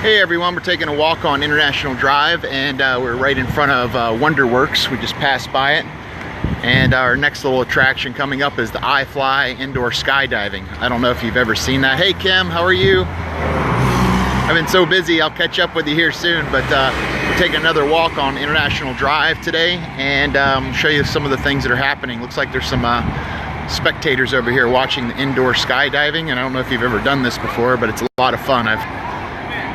Hey everyone, we're taking a walk on International Drive, and we're right in front of Wonderworks. We just passed by it, and our next little attraction coming up is the iFly indoor skydiving. I don't know if you've ever seen that. Hey Kim, how are you? I've been so busy, I'll catch up with you here soon, but we're taking another walk on International Drive today, and show you some of the things that are happening. Looks like there's some spectators over here watching the indoor skydiving, and I don't know if you've ever done this before, but it's a lot of fun. I've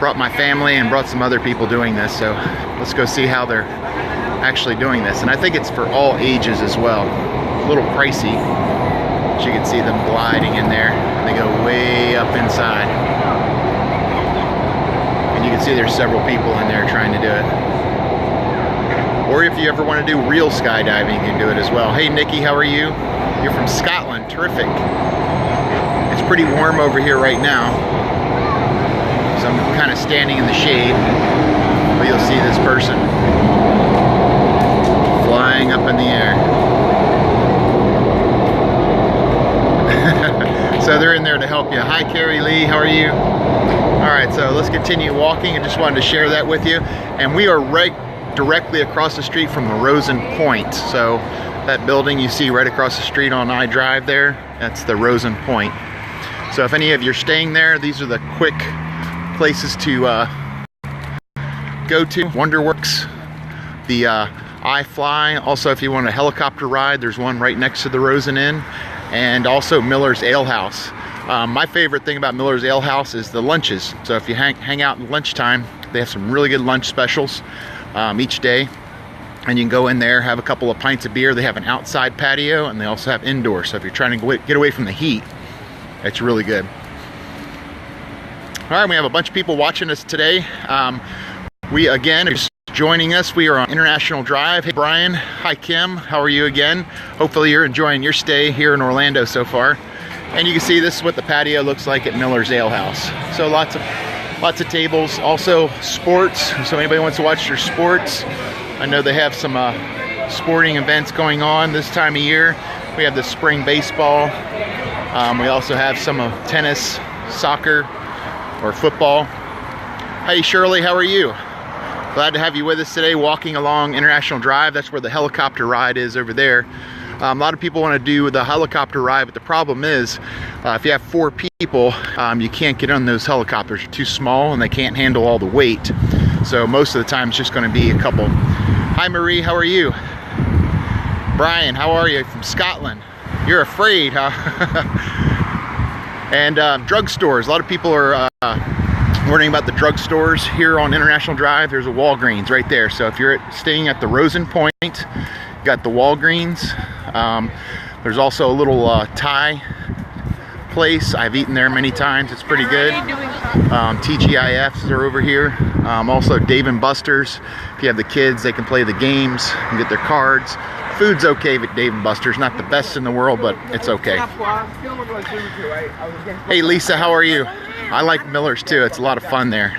brought my family and brought some other people doing this, so let's go see how they're actually doing this. And I think it's for all ages as well. A little pricey, but you can see them gliding in there, and they go way up inside. And you can see there's several people in there trying to do it. Or if you ever want to do real skydiving, you can do it as well. Hey Nikki, how are you? You're from Scotland, terrific. It's pretty warm over here right now. So I'm kind of standing in the shade, but you'll see this person flying up in the air. So they're in there to help you. Hi Carrie Lee, how are you? All right, so let's continue walking. I just wanted to share that with you. And we are right directly across the street from the Rosen Point. So that building you see right across the street on I Drive there, that's the Rosen Point. So if any of you are staying there, these are the quick places to go to. Wonderworks, the iFly. Also, if you want a helicopter ride, there's one right next to the Rosen Inn, and also Miller's Ale House. My favorite thing about Miller's Ale House is the lunches. So if you hang out at lunchtime, they have some really good lunch specials each day, and you can go in there, have a couple of pints of beer. They have an outside patio, and they also have indoor. So if you're trying to get away from the heat, it's really good. All right, we have a bunch of people watching us today. We again are just joining us. We are on International Drive. Hey Brian, hi Kim, how are you again? Hopefully you're enjoying your stay here in Orlando so far. And you can see this is what the patio looks like at Miller's Ale House. So lots of tables, also sports. So anybody wants to watch their sports, I know they have some sporting events going on this time of year. We have the spring baseball. We also have some tennis, soccer, or football. Hey Shirley, how are you? Glad to have you with us today walking along International Drive. That's where the helicopter ride is over there. A lot of people want to do the helicopter ride, but the problem is if you have 4 people, you can't get on those helicopters. They're too small and they can't handle all the weight. So most of the time it's just going to be a couple. Hi Marie, how are you? Brian, how are you? From Scotland. You're afraid, huh? And drugstores. A lot of people are learning about the drugstores here on International Drive. There's a Walgreens right there. So if you're staying at the Rosen Point, you got the Walgreens. There's also a little Thai place. I've eaten there many times. It's pretty good. TGIFs are over here. Also Dave & Buster's. If you have the kids, they can play the games and get their cards. Food's okay at Dave & Buster's. Not the best in the world, but it's okay. Hey Lisa, how are you? I like Miller's too. It's a lot of fun there.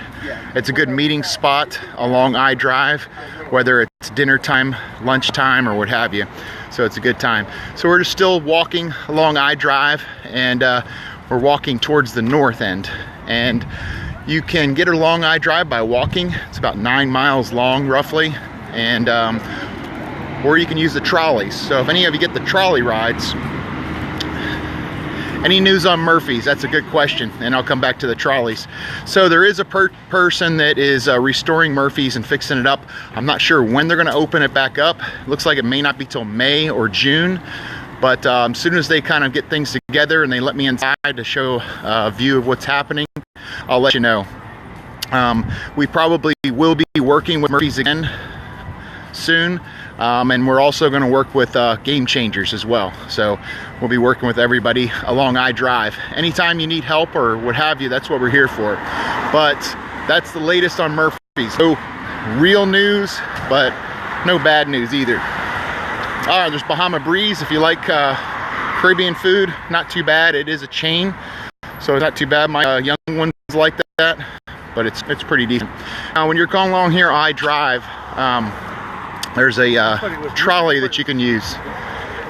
It's a good meeting spot along I Drive, whether it's dinner time, lunchtime, or what have you. So it's a good time. So we're just still walking along I Drive, and we're walking towards the north end. And you can get along I Drive by walking. It's about 9 miles long, roughly. And or you can use the trolleys. So if any of you get the trolley rides, any news on Murphy's? That's a good question, and I'll come back to the trolleys. So there is a person that is restoring Murphy's and fixing it up. I'm not sure when they're gonna open it back up. Looks like it may not be till May or June, but as soon as they kind of get things together and they let me inside to show a view of what's happening, I'll let you know. We probably will be working with Murphy's again soon. And we're also going to work with Game Changers as well. So we'll be working with everybody along I Drive. Anytime you need help or what have you, that's what we're here for. But that's the latest on Murphy's. No real news, but no bad news either. There's Bahama Breeze. If you like Caribbean food, not too bad. It is a chain, so it's not too bad. My young ones like that, but it's pretty decent. Now when you're going along here I Drive, there's a trolley that you can use.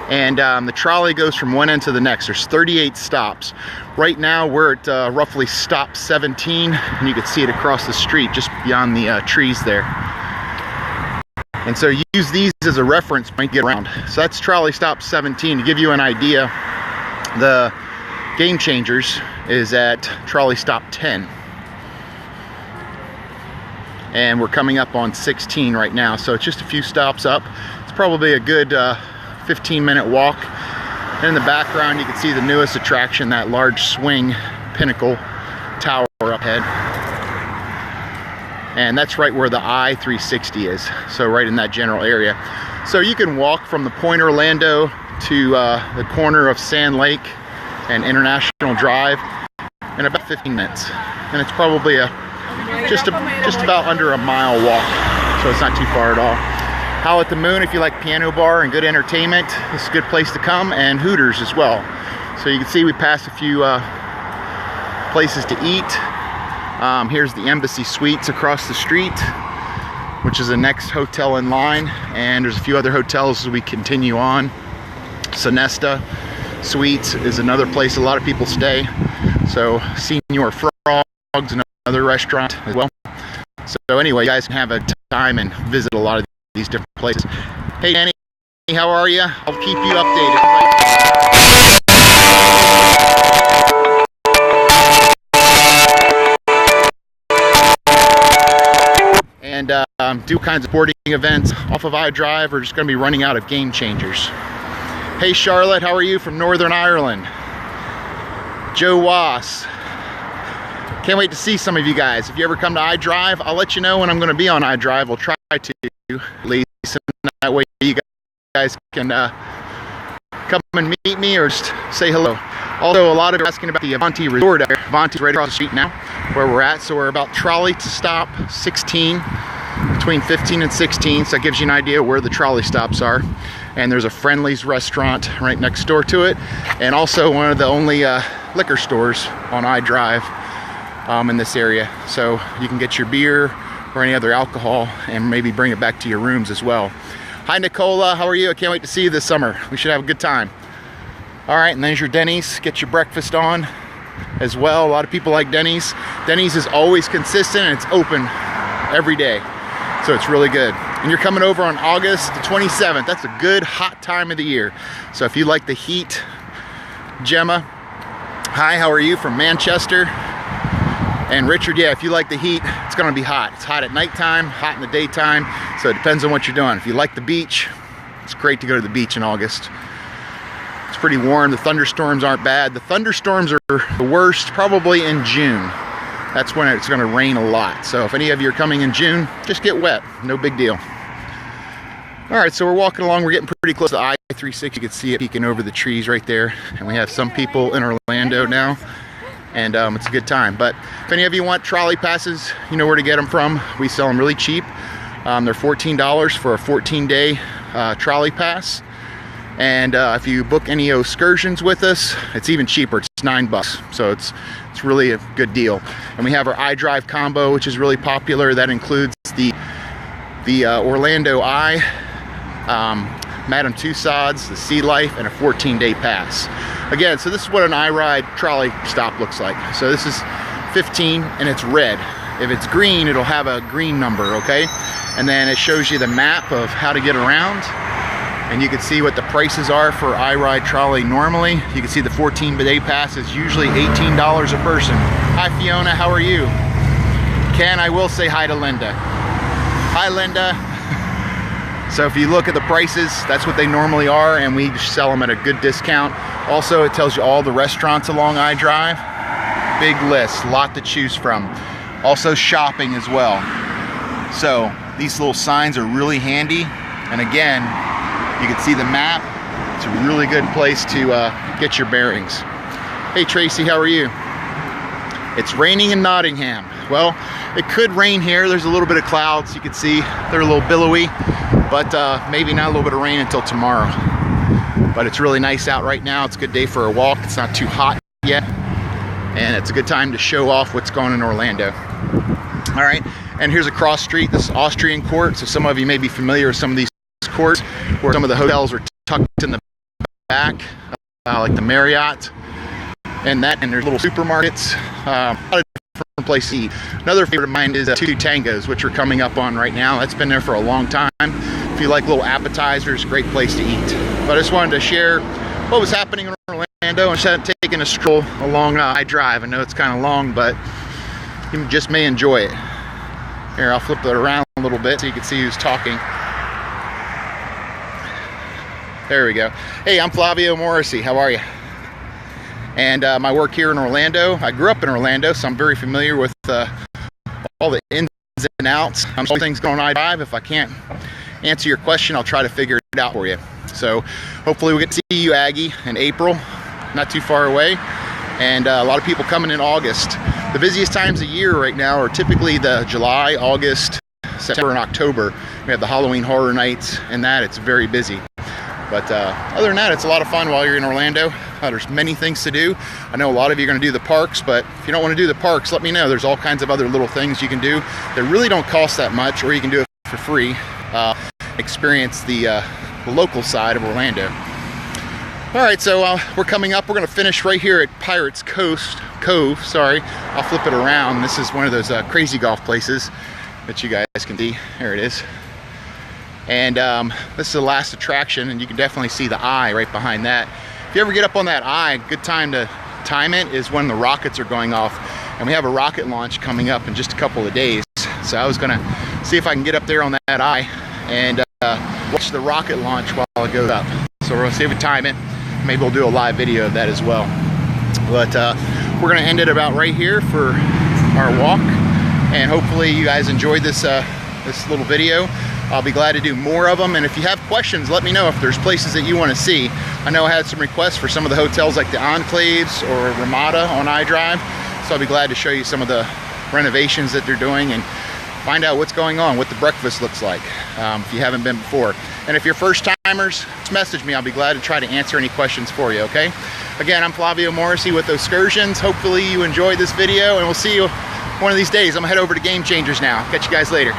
And the trolley goes from one end to the next. There's 38 stops. Right now we're at roughly stop 17, and you can see it across the street just beyond the trees there. And so use these as a reference point to get around. So that's trolley stop 17. To give you an idea, the Game Changers is at trolley stop 10. And we're coming up on 16 right now, so it's just a few stops up. It's probably a good 15-minute walk. And in the background you can see the newest attraction, that large swing pinnacle tower up ahead. And that's right where the I-360 is, so right in that general area. So you can walk from the Point Orlando to the corner of Sand Lake and International Drive in about 15 minutes. And it's probably just about under a mile walk, so it's not too far at all. Howl at the Moon, if you like piano bar and good entertainment, it's a good place to come, and Hooters as well. So you can see we passed a few places to eat. Here's the Embassy Suites across the street, which is the next hotel in line, and there's a few other hotels as we continue on. Sonesta Suites is another place a lot of people stay. So Senior Frogs, another restaurant as well. So anyway, you guys can have a time and visit a lot of these different places. Hey Danny, how are you? I'll keep you updated. And do kinds of sporting events off of iDrive. We're just going to be running out of Game Changers. Hey Charlotte, how are you from Northern Ireland? Joe Was. Can't wait to see some of you guys. If you ever come to iDrive, I'll let you know when I'm going to be on iDrive. We'll try to, at least, and that way you guys can come and meet me or just say hello. Also, a lot of you are asking about the Avanti Resort. Avanti's right across the street now, where we're at. So we're about trolley to stop 16, between 15 and 16. So that gives you an idea where the trolley stops are. And there's a Friendly's restaurant right next door to it, and also one of the only liquor stores on iDrive in this area. So you can get your beer or any other alcohol and maybe bring it back to your rooms as well. Hi Nicola, how are you? I can't wait to see you this summer. We should have a good time. All right, and there's your Denny's. Get your breakfast on as well. A lot of people like Denny's. Denny's is always consistent and it's open every day. So it's really good. And you're coming over on August the 27th. That's a good hot time of the year. So if you like the heat, Gemma, hi, how are you from Manchester? And Richard, yeah, if you like the heat, it's gonna be hot. It's hot at nighttime, hot in the daytime. So it depends on what you're doing. If you like the beach, it's great to go to the beach in August. It's pretty warm. The thunderstorms aren't bad. The thunderstorms are the worst probably in June. That's when it's gonna rain a lot. So if any of you are coming in June, just get wet, no big deal. All right, so we're walking along. We're getting pretty close to the I-360. You can see it peeking over the trees right there. And we have some people in Orlando now, and it's a good time. But if any of you want trolley passes, you know where to get them from. We sell them really cheap. They're $14 for a 14-day trolley pass. And if you book any excursions with us, it's even cheaper. It's $9, so it's really a good deal. And we have our iDrive combo, which is really popular. That includes the Orlando Eye, Madame Tussauds, the Sea Life, and a 14-day pass. Again, so this is what an iRide trolley stop looks like. So this is 15 and it's red. If it's green, it'll have a green number, okay? And then it shows you the map of how to get around. And you can see what the prices are for iRide trolley normally. You can see the 14-day pass is usually $18 a person. Hi Fiona, how are you? Ken, I will say hi to Linda. Hi Linda. So if you look at the prices, that's what they normally are, and we sell them at a good discount. Also, it tells you all the restaurants along iDrive. Big list, lot to choose from. Also shopping as well. So these little signs are really handy. And again, you can see the map. It's a really good place to get your bearings. Hey Tracy, how are you? It's raining in Nottingham. Well, it could rain here. There's a little bit of clouds. You can see they're a little billowy, but maybe not a little bit of rain until tomorrow. But it's really nice out right now. It's a good day for a walk. It's not too hot yet. And it's a good time to show off what's going on in Orlando. All right, and here's a cross street. This is Austrian Court. So some of you may be familiar with some of these courts where some of the hotels are tucked in the back, like the Marriott and that, and there's little supermarkets, a lot of different places to eat. Another favorite of mine is Two Tangos, which we're coming up on right now. That's been there for a long time. If you like little appetizers, great place to eat. But I just wanted to share what was happening in Orlando and taking a stroll along I Drive. I know it's kind of long, but you just may enjoy it. Here, I'll flip it around a little bit so you can see who's talking. There we go. Hey, I'm Flavio Morrissiey. How are you? And my work here in Orlando. I grew up in Orlando, so I'm very familiar with all the ins and outs. I'm all things going on I Drive. If I can't answer your question, I'll try to figure it out for you. So hopefully we get to see you, Aggie, in April, not too far away. And a lot of people coming in August. The busiest times of year right now are typically the July, August, September, and October. We have the Halloween Horror Nights and that. It's very busy. But other than that, it's a lot of fun while you're in Orlando. There's many things to do. I know a lot of you are going to do the parks, but if you don't want to do the parks, let me know. There's all kinds of other little things you can do that really don't cost that much, or you can do it for free. Experience the local side of Orlando. All right, so we're coming up. We're going to finish right here at Pirates Cove. Sorry, I'll flip it around. This is one of those crazy golf places that you guys can see. There it is. And this is the last attraction, and you can definitely see the eye right behind that. If you ever get up on that eye, a good time to time it is when the rockets are going off. And we have a rocket launch coming up in just a couple of days. So I was gonna see if I can get up there on that eye and watch the rocket launch while it goes up. So we're gonna see if we time it. Maybe we'll do a live video of that as well. But we're gonna end it about right here for our walk. And hopefully you guys enjoyed this little video. I'll be glad to do more of them, and if you have questions, let me know if there's places that you want to see. I know I had some requests for some of the hotels like the Enclaves or Ramada on I Drive, so I'll be glad to show you some of the renovations that they're doing and find out what's going on, what the breakfast looks like, if you haven't been before. And if you're first timers, just message me. I'll be glad to try to answer any questions for you, okay? Again, I'm Flavio Morrissiey with Excursions. Hopefully you enjoyed this video, and we'll see you one of these days. I'm gonna head over to Game Changers now. Catch you guys later.